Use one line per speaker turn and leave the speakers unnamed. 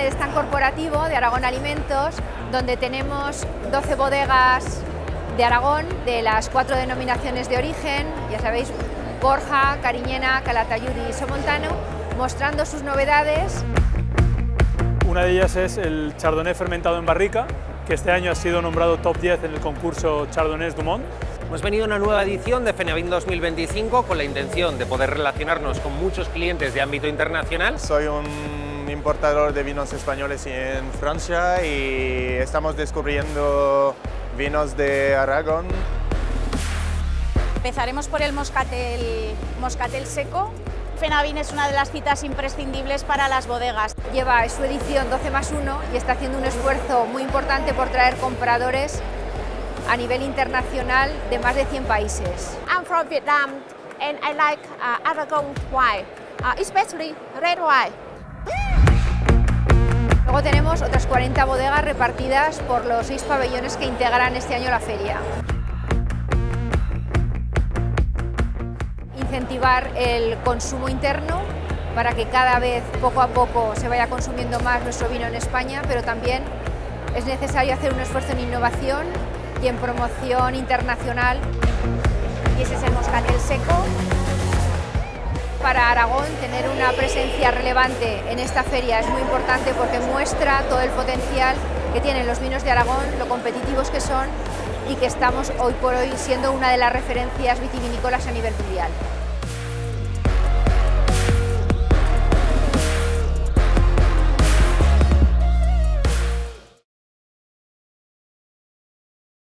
stand corporativo de Aragón Alimentos, donde tenemos 12 bodegas de Aragón, de las 4 denominaciones de origen, ya sabéis, Borja, Cariñena, Calatayud y Somontano, mostrando sus novedades.
Una de ellas es el Chardonnay fermentado en barrica, que este año ha sido nombrado top 10 en el concurso Chardonnays du Monde.
Hemos venido a una nueva edición de FENAVIN 2025 con la intención de poder relacionarnos con muchos clientes de ámbito internacional.
Soy un importador de vinos españoles en Francia y estamos descubriendo vinos de Aragón.
Empezaremos por el moscatel seco. FENAVIN es una de las citas imprescindibles para las bodegas.
Lleva su edición 12+1 y está haciendo un esfuerzo muy importante por traer compradores a nivel internacional de más de 100 países.
I'm from Vietnam and I like Aragon wine, especially red wine.
Luego tenemos otras 40 bodegas repartidas por los 6 pabellones que integran este año la feria. Incentivar el consumo interno para que cada vez, poco a poco, se vaya consumiendo más nuestro vino en España, pero también es necesario hacer un esfuerzo en innovación y en promoción internacional.
Y ese es el moscatel seco.
Para Aragón, tener una presencia relevante en esta feria es muy importante porque muestra todo el potencial que tienen los vinos de Aragón, lo competitivos que son y que estamos hoy por hoy siendo una de las referencias vitivinícolas a nivel mundial.